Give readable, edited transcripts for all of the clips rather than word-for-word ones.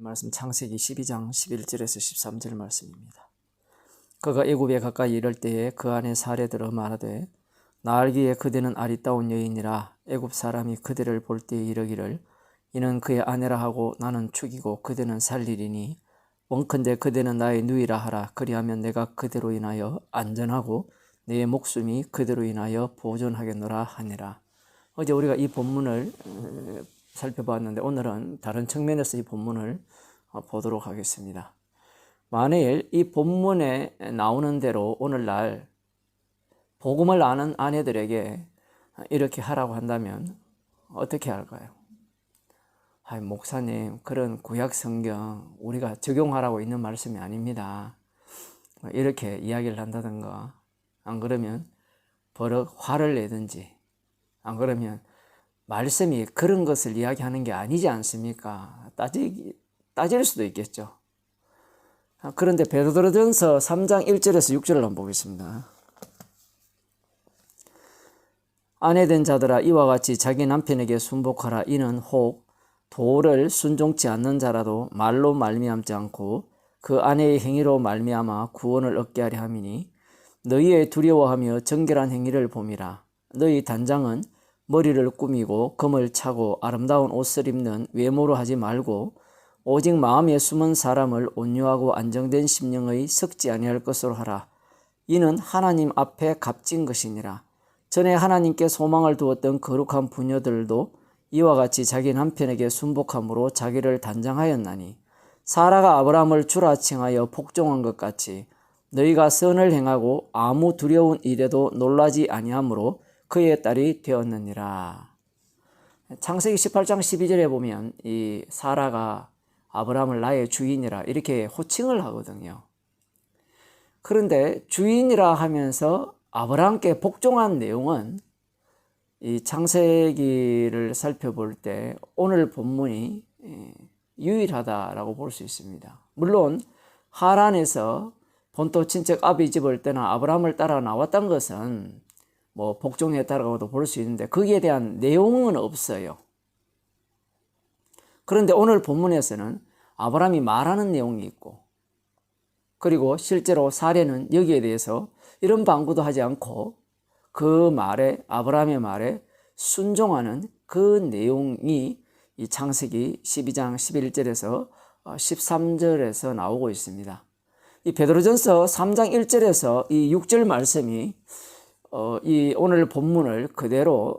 말씀 창세기 12장 11절에서 13절 말씀입니다. 그가 애굽에 가까이 이를 때에 그 안에 사례들어 말하되 나 알기에 그대는 아리따운 여인이라 애굽 사람이 그대를 볼 때에 이르기를 이는 그의 아내라 하고 나는 죽이고 그대는 살리리니 원컨대 그대는 나의 누이라 하라. 그리하면 내가 그대로 인하여 안전하고 내 목숨이 그대로 인하여 보존하겠노라 하니라. 어제 우리가 이 본문을 살펴봤는데 오늘은 다른 측면에서 이 본문을 보도록 하겠습니다. 만일 이 본문에 나오는 대로 오늘날 복음을 아는 아내들에게 이렇게 하라고 한다면 어떻게 할까요? 목사님, 그런 구약 성경 우리가 적용하라고 있는 말씀이 아닙니다. 이렇게 이야기를 한다든가, 안 그러면 버럭 화를 내든지, 안 그러면 말씀이 그런 것을 이야기하는 게 아니지 않습니까? 따질 수도 있겠죠. 그런데 베드로전서 3장 1절에서 6절을 한번 보겠습니다. 아내된 자들아 이와 같이 자기 남편에게 순복하라. 이는 혹 도를 순종치 않는 자라도 말로 말미암지 않고 그 아내의 행위로 말미암아 구원을 얻게 하려 함이니 너희의 두려워하며 정결한 행위를 봄이라. 너희 단장은 머리를 꾸미고 금을 차고 아름다운 옷을 입는 외모로 하지 말고 오직 마음에 숨은 사람을 온유하고 안정된 심령의 섞지 아니할 것으로 하라. 이는 하나님 앞에 값진 것이니라. 전에 하나님께 소망을 두었던 거룩한 부녀들도 이와 같이 자기 남편에게 순복함으로 자기를 단장하였나니 사라가 아브라함을 주라 칭하여 복종한 것 같이 너희가 선을 행하고 아무 두려운 일에도 놀라지 아니하므로 그의 딸이 되었느니라. 창세기 18장 12절에 보면 이 사라가 아브라함을 나의 주인이라 이렇게 호칭을 하거든요. 그런데 주인이라 하면서 아브라함께 복종한 내용은 이 창세기를 살펴볼 때 오늘 본문이 유일하다라고 볼 수 있습니다. 물론 하란에서 본토 친척 아비 집을 떠나 아브라함을 따라 나왔던 것은 복종했다라고도 볼 수 있는데 거기에 대한 내용은 없어요. 그런데 오늘 본문에서는 아브라함이 말하는 내용이 있고 그리고 실제로 사례는 여기에 대해서 이런 방구도 하지 않고 그 말에 아브라함의 말에 순종하는 그 내용이 이 창세기 12장 11절에서 13절에서 나오고 있습니다. 이 베드로전서 3장 1절에서 이 6절 말씀이 이 오늘 본문을 그대로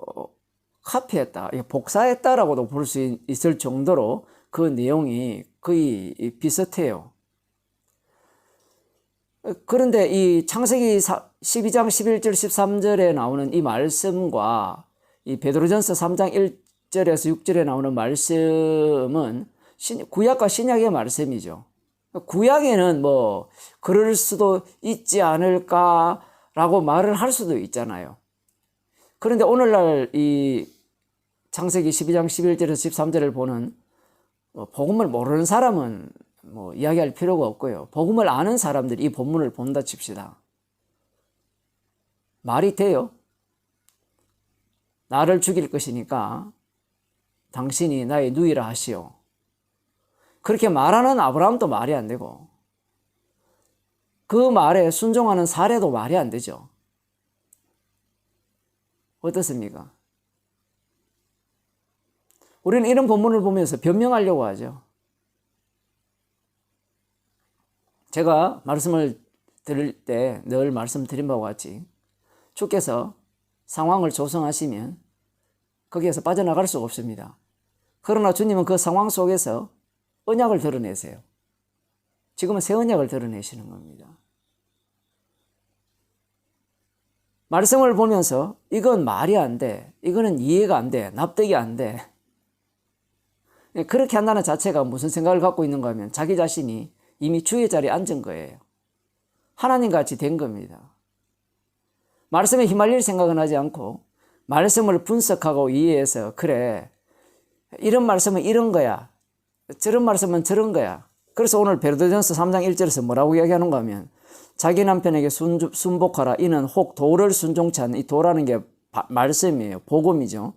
카피했다, 복사했다라고도 볼 수 있을 정도로 그 내용이 거의 비슷해요. 그런데 이 창세기 12장 11절 13절에 나오는 이 말씀과 이 베드로전서 3장 1절에서 6절에 나오는 말씀은 구약과 신약의 말씀이죠. 구약에는 그럴 수도 있지 않을까라고 말을 할 수도 있잖아요. 그런데 오늘날 이 창세기 12장 11절에서 13절을 보는 복음을 모르는 사람은 이야기할 필요가 없고요. 복음을 아는 사람들이 이 본문을 본다 칩시다. 말이 돼요? 나를 죽일 것이니까 당신이 나의 누이라 하시오. 그렇게 말하는 아브라함도 말이 안 되고 그 말에 순종하는 사례도 말이 안 되죠. 어떻습니까? 우리는 이런 본문을 보면서 변명하려고 하죠. 제가 말씀을 들을 때 늘 말씀드린 바와 같이 주께서 상황을 조성하시면 거기에서 빠져나갈 수가 없습니다. 그러나 주님은 그 상황 속에서 언약을 드러내세요. 지금은 새 언약을 드러내시는 겁니다. 말씀을 보면서 이건 말이 안 돼, 이거는 이해가 안 돼, 납득이 안 돼. 그렇게 한다는 자체가 무슨 생각을 갖고 있는가 하면 자기 자신이 이미 주의 자리에 앉은 거예요. 하나님같이 된 겁니다. 말씀에 휘말릴 생각은 하지 않고 말씀을 분석하고 이해해서 그래, 이런 말씀은 이런 거야, 저런 말씀은 저런 거야. 그래서 오늘 베드로전서 3장 1절에서 뭐라고 이야기하는가 하면 자기 남편에게 순복하라. 이는 혹 도를 순종치 않는, 이 도라는 게 말씀이에요. 복음이죠.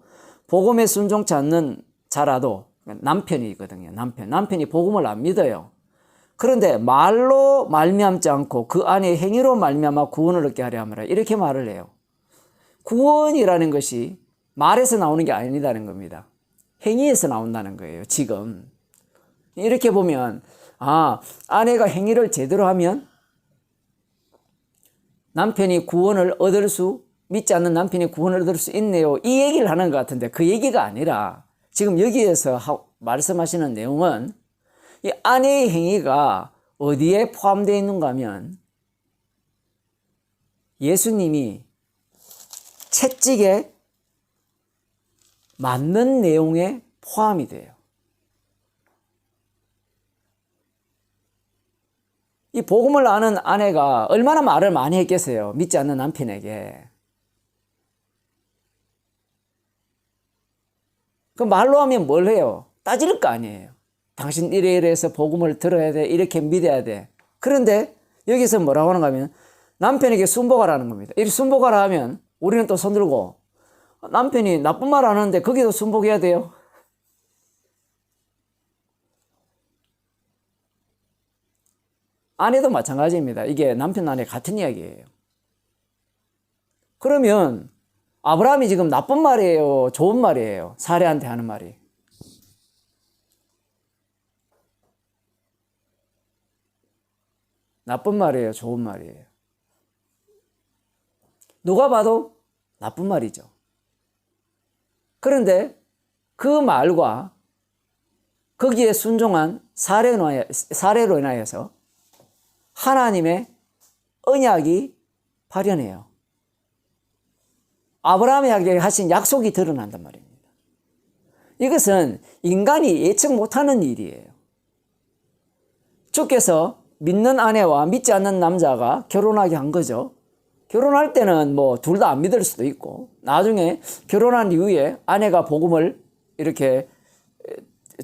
복음에 순종치 않는 자라도 남편이거든요. 남편이 복음을 안 믿어요. 그런데 말로 말미암지 않고 그 안에 행위로 말미암아 구원을 얻게 하려 함이라 이렇게 말을 해요. 구원이라는 것이 말에서 나오는 게 아니다는 겁니다. 행위에서 나온다는 거예요. 지금 이렇게 보면 아내가 행위를 제대로 하면 남편이 구원을 얻을 수 믿지 않는 남편이 구원을 얻을 수 있네요. 이 얘기를 하는 것 같은데 그 얘기가 아니라 지금 여기에서 말씀하시는 내용은 이 아내의 행위가 어디에 포함되어 있는가 하면 예수님이 채찍에 맞는 내용에 포함이 돼요. 이 복음을 아는 아내가 얼마나 말을 많이 했겠어요. 믿지 않는 남편에게. 그 말로 하면 뭘 해요? 따질 거 아니에요. 당신 이래서 복음을 들어야 돼. 이렇게 믿어야 돼. 그런데 여기서 뭐라고 하는가 하면 남편에게 순복하라는 겁니다. 이렇게 순복하라 하면 우리는 또 손들고 남편이 나쁜 말 안 하는데 거기도 순복해야 돼요. 아내도 마찬가지입니다. 이게 남편 아내 같은 이야기예요. 그러면 아브라함이 지금 나쁜 말이에요? 좋은 말이에요? 사례한테 하는 말이. 나쁜 말이에요? 좋은 말이에요? 누가 봐도 나쁜 말이죠. 그런데 그 말과 거기에 순종한 사례로 인하여서 하나님의 언약이 발현해요. 아브라함에게 하신 약속이 드러난단 말입니다. 이것은 인간이 예측 못하는 일이에요. 주께서 믿는 아내와 믿지 않는 남자가 결혼하게 한 거죠. 결혼할 때는 뭐 둘 다 안 믿을 수도 있고 나중에 결혼한 이후에 아내가 복음을 이렇게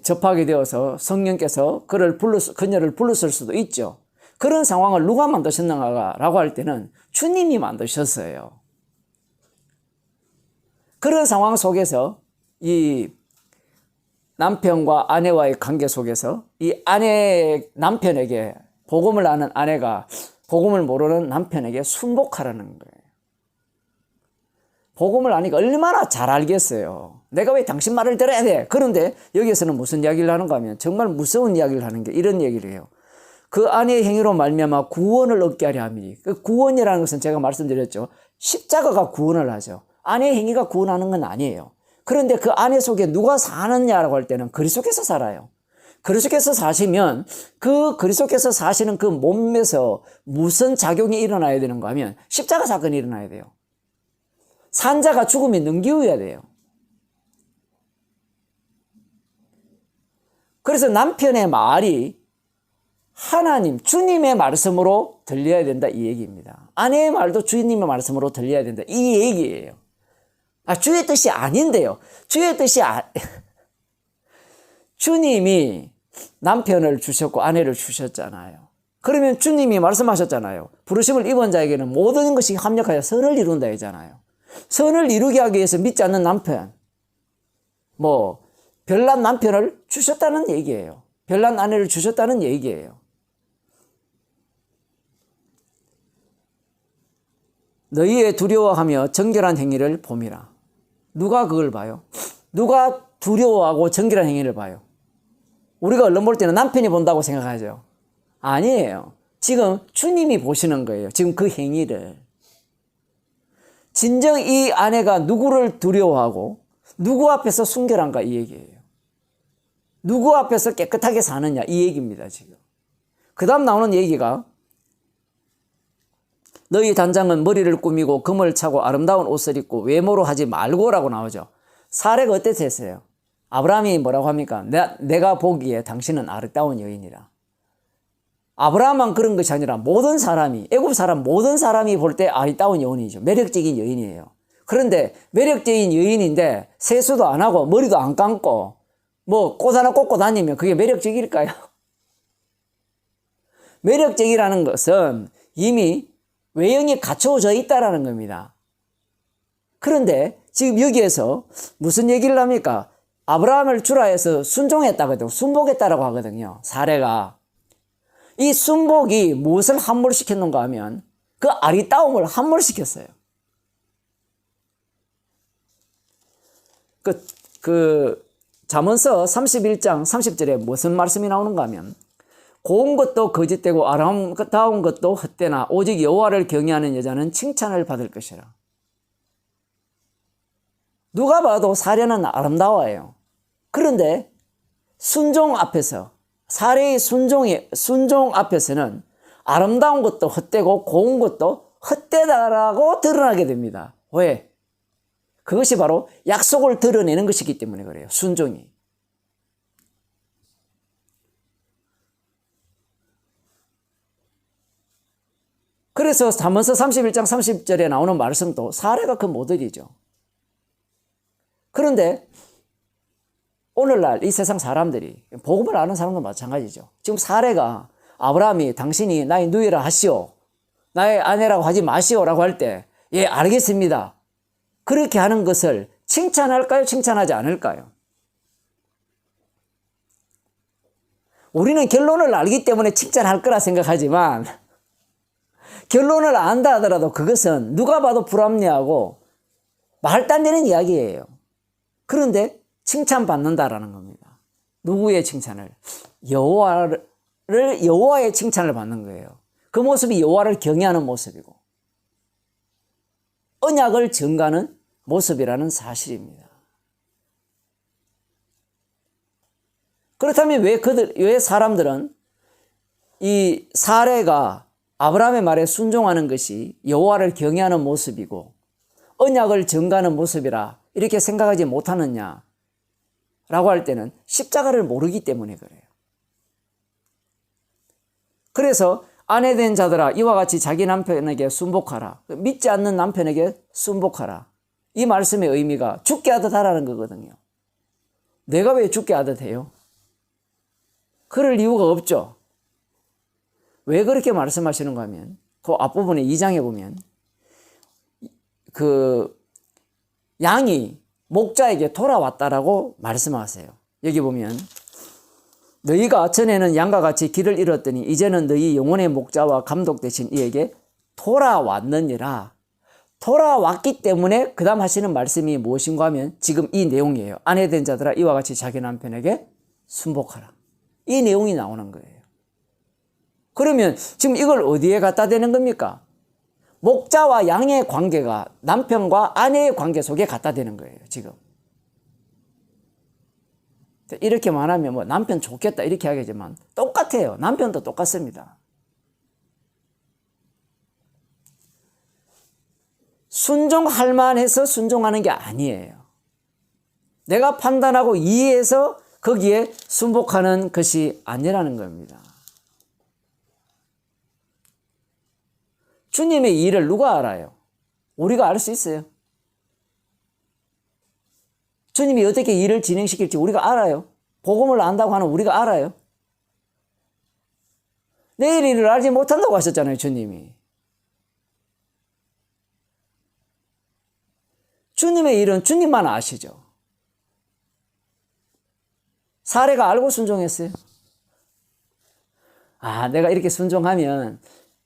접하게 되어서 성령께서 그녀를 불렀을 수도 있죠. 그런 상황을 누가 만드셨는가라고 할 때는 주님이 만드셨어요. 그런 상황 속에서 이 남편과 아내와의 관계 속에서 이 남편에게 복음을 아는 아내가 복음을 모르는 남편에게 순복하라는 거예요. 복음을 아니까 얼마나 잘 알겠어요. 내가 왜 당신 말을 들어야 돼? 그런데 여기에서는 무슨 이야기를 하는가 하면 정말 무서운 이야기를 하는 게 이런 얘기를 해요. 그 아내의 행위로 말미암아 구원을 얻게 하려 함이니. 그 구원이라는 것은 제가 말씀드렸죠. 십자가가 구원을 하죠. 아내의 행위가 구원하는 건 아니에요. 그런데 그 아내 속에 누가 사느냐라고 할 때는 그리스도께서 살아요. 그리스도께서 사시면 그 그리스도께서 사시는 그 몸에서 무슨 작용이 일어나야 되는가 하면 십자가 사건이 일어나야 돼요. 산자가 죽음이 넘겨야 돼요. 그래서 남편의 말이 하나님, 주님의 말씀으로 들려야 된다 이 얘기입니다. 아내의 말도 주님의 말씀으로 들려야 된다 이 얘기예요. 주의 뜻이 아닌데요. 주의 뜻이 주님이 남편을 주셨고 아내를 주셨잖아요. 그러면 주님이 말씀하셨잖아요. 부르심을 입은 자에게는 모든 것이 합력하여 선을 이룬다 했잖아요. 선을 이루게 하기 위해서 믿지 않는 남편, 별난 남편을 주셨다는 얘기예요. 별난 아내를 주셨다는 얘기예요. 너희의 두려워하며 정결한 행위를 봄이라. 누가 그걸 봐요? 누가 두려워하고 정결한 행위를 봐요? 우리가 언론 볼 때는 남편이 본다고 생각하죠. 아니에요. 지금 주님이 보시는 거예요. 지금 그 행위를. 진정 이 아내가 누구를 두려워하고 누구 앞에서 순결한가 이 얘기예요. 누구 앞에서 깨끗하게 사느냐 이 얘기입니다. 지금. 그 다음 나오는 얘기가 너희 단장은 머리를 꾸미고 금을 차고 아름다운 옷을 입고 외모로 하지 말고라고 나오죠. 사례가 어땠어요? 아브라함이 뭐라고 합니까? 내가 보기에 당신은 아름다운 여인이라. 아브라함만 그런 것이 아니라 모든 사람이, 애굽 사람 모든 사람이 볼 때 아름다운 여인이죠. 매력적인 여인이에요. 그런데 매력적인 여인인데 세수도 안 하고 머리도 안 감고 꽃 하나 꽂고 다니면 그게 매력적일까요? 매력적이라는 것은 이미 외형이 갖춰져 있다라는 겁니다. 그런데 지금 여기에서 무슨 얘기를 합니까? 아브라함을 주라 해서 순종했다거든요. 순복했다라고 하거든요. 사례가. 이 순복이 무엇을 함몰시켰는가 하면 그 아리따움을 함몰시켰어요. 잠언서 31장 30절에 무슨 말씀이 나오는가 하면 고운 것도 거짓되고 아름다운 것도 헛되나 오직 여호와를 경외하는 여자는 칭찬을 받을 것이라. 누가 봐도 사례는 아름다워요. 그런데 순종 앞에서, 사례의 순종 앞에서는 아름다운 것도 헛되고 고운 것도 헛되다라고 드러나게 됩니다. 왜? 그것이 바로 약속을 드러내는 것이기 때문에 그래요. 순종이. 그래서 잠언서 31장 30절에 나오는 말씀도 사례가 그 모델이죠. 그런데 오늘날 이 세상 사람들이, 복음을 아는 사람도 마찬가지죠. 지금 사례가 아브라함이 당신이 나의 누이라 하시오, 나의 아내라고 하지 마시오라고 할 때 예, 알겠습니다. 그렇게 하는 것을 칭찬할까요? 칭찬하지 않을까요? 우리는 결론을 알기 때문에 칭찬할 거라 생각하지만 결론을 안다 하더라도 그것은 누가 봐도 불합리하고 말도 안 되는 이야기예요. 그런데 칭찬받는다라는 겁니다. 누구의 칭찬을? 여호와의 칭찬을 받는 거예요. 그 모습이 여호와를 경외하는 모습이고 언약을 증가하는 모습이라는 사실입니다. 그렇다면 왜 사람들은 이 사례가 아브라함의 말에 순종하는 것이 여호와를 경외하는 모습이고 언약을 증가하는 모습이라 이렇게 생각하지 못하느냐 라고 할 때는 십자가를 모르기 때문에 그래요. 그래서 아내된 자들아 이와 같이 자기 남편에게 순복하라. 믿지 않는 남편에게 순복하라. 이 말씀의 의미가 죽게 하듯 하라는 거거든요. 내가 왜 죽게 하듯 해요? 그럴 이유가 없죠. 왜 그렇게 말씀하시는가 하면 그 앞부분에 2장에 보면 그 양이 목자에게 돌아왔다라고 말씀하세요. 여기 보면 너희가 전에는 양과 같이 길을 잃었더니 이제는 너희 영혼의 목자와 감독 되신 이에게 돌아왔느니라. 돌아왔기 때문에 그 다음 하시는 말씀이 무엇인가 하면 지금 이 내용이에요. 아내된 자들아 이와 같이 자기 남편에게 순복하라. 이 내용이 나오는 거예요. 그러면 지금 이걸 어디에 갖다 대는 겁니까? 목자와 양의 관계가 남편과 아내의 관계 속에 갖다 대는 거예요. 지금. 이렇게 말하면 뭐 남편 좋겠다 이렇게 하겠지만 똑같아요. 남편도 똑같습니다. 순종할 만해서 순종하는 게 아니에요. 내가 판단하고 이해해서 거기에 순복하는 것이 아니라는 겁니다. 주님의 일을 누가 알아요? 우리가 알 수 있어요. 주님이 어떻게 일을 진행시킬지 우리가 알아요. 복음을 안다고 하는 우리가 알아요. 내일 일을 알지 못한다고 하셨잖아요, 주님이. 주님의 일은 주님만 아시죠. 사례가 알고 순종했어요. 아, 내가 이렇게 순종하면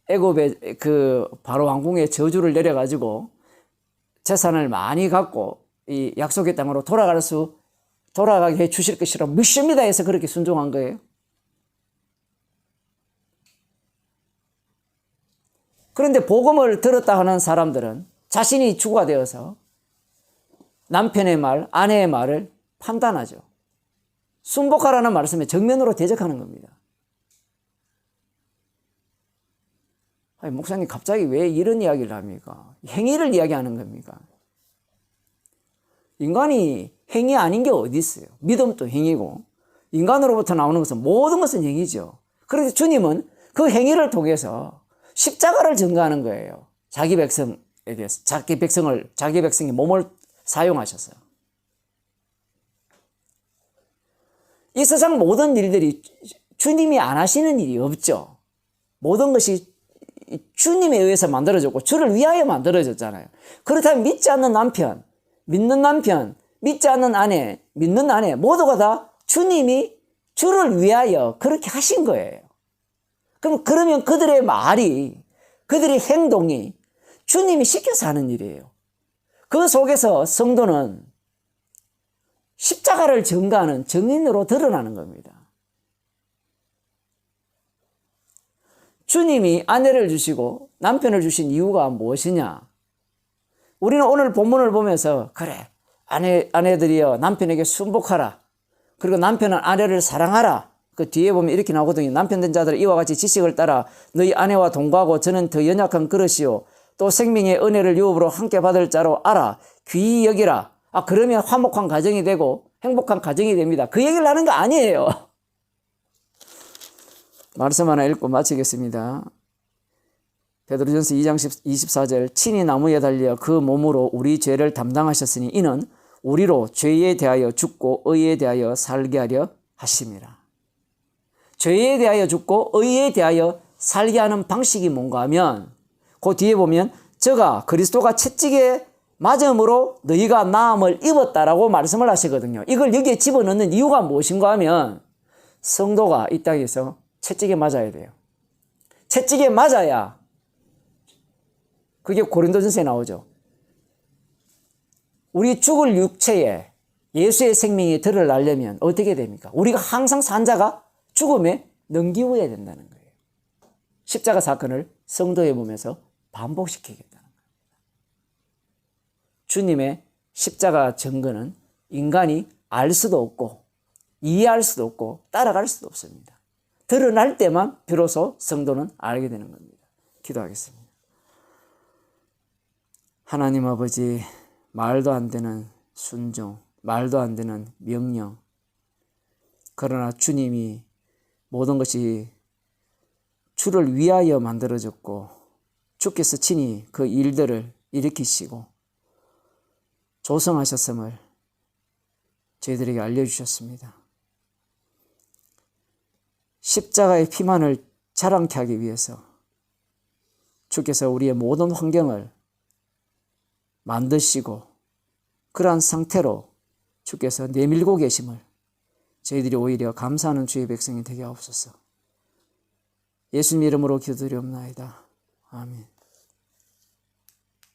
애굽의 그 바로 왕궁에 저주를 내려가지고 재산을 많이 갖고 이 약속의 땅으로 돌아가게 해 주실 것이라 믿습니다 해서 그렇게 순종한 거예요. 그런데 복음을 들었다 하는 사람들은 자신이 주가 되어서 남편의 말, 아내의 말을 판단하죠. 순복하라는 말씀에 정면으로 대적하는 겁니다. 아니, 목사님 갑자기 왜 이런 이야기를 합니까? 행위를 이야기하는 겁니까? 인간이 행위 아닌 게 어디 있어요? 믿음도 행위고 인간으로부터 나오는 것은 모든 것은 행위죠. 그래서 주님은 그 행위를 통해서 십자가를 증거하는 거예요. 자기 백성이 몸을 사용하셔서. 이 세상 모든 일들이 주님이 안 하시는 일이 없죠. 모든 것이 주님에 의해서 만들어졌고 주를 위하여 만들어졌잖아요. 그렇다면 믿지 않는 남편, 믿는 남편, 믿지 않는 아내, 믿는 아내 모두가 다 주님이 주를 위하여 그렇게 하신 거예요. 그러면 그들의 말이, 그들의 행동이 주님이 시켜서 하는 일이에요. 그 속에서 성도는 십자가를 전가하는 증인으로 드러나는 겁니다. 주님이 아내를 주시고 남편을 주신 이유가 무엇이냐? 우리는 오늘 본문을 보면서 그래, 아내들이여 남편에게 순복하라. 그리고 남편은 아내를 사랑하라. 그 뒤에 보면 이렇게 나오거든요. 남편 된 자들은 이와 같이 지식을 따라 너희 아내와 동거하고 저는 더 연약한 그릇이요 또 생명의 은혜를 유업으로 함께 받을 자로 알아. 귀히 여기라. 그러면 화목한 가정이 되고 행복한 가정이 됩니다. 그 얘기를 하는 거 아니에요. 말씀 하나 읽고 마치겠습니다. 베드로전서 2장 24절 친히 나무에 달려 그 몸으로 우리 죄를 담당하셨으니 이는 우리로 죄에 대하여 죽고 의에 대하여 살게 하려 하심이라. 죄에 대하여 죽고 의에 대하여 살게 하는 방식이 뭔가 하면 그 뒤에 보면 저가 그리스도가 채찍에 맞음으로 너희가 나음을 입었다라고 말씀을 하시거든요. 이걸 여기에 집어넣는 이유가 무엇인가 하면 성도가 이 땅에서 채찍에 맞아야 돼요. 채찍에 맞아야 그게 고린도전서에 나오죠. 우리 죽을 육체에 예수의 생명이 드러나려면 어떻게 됩니까? 우리가 항상 산자가 죽음에 넘기워야 된다는 거예요. 십자가 사건을 성도의 몸에서 반복시키겠다는 거예요. 주님의 십자가 증거는 인간이 알 수도 없고 이해할 수도 없고 따라갈 수도 없습니다. 드러날 때만 비로소 성도는 알게 되는 겁니다. 기도하겠습니다. 하나님 아버지, 말도 안 되는 순종, 말도 안 되는 명령. 그러나 주님이 모든 것이 주를 위하여 만들어졌고 주께서 친히 그 일들을 일으키시고 조성하셨음을 저희들에게 알려주셨습니다. 십자가의 피만을 자랑케 하기 위해서 주께서 우리의 모든 환경을 만드시고 그러한 상태로 주께서 내밀고 계심을 저희들이 오히려 감사하는 주의 백성이 되게 하옵소서. 예수님 이름으로 기도드리옵나이다. 아멘.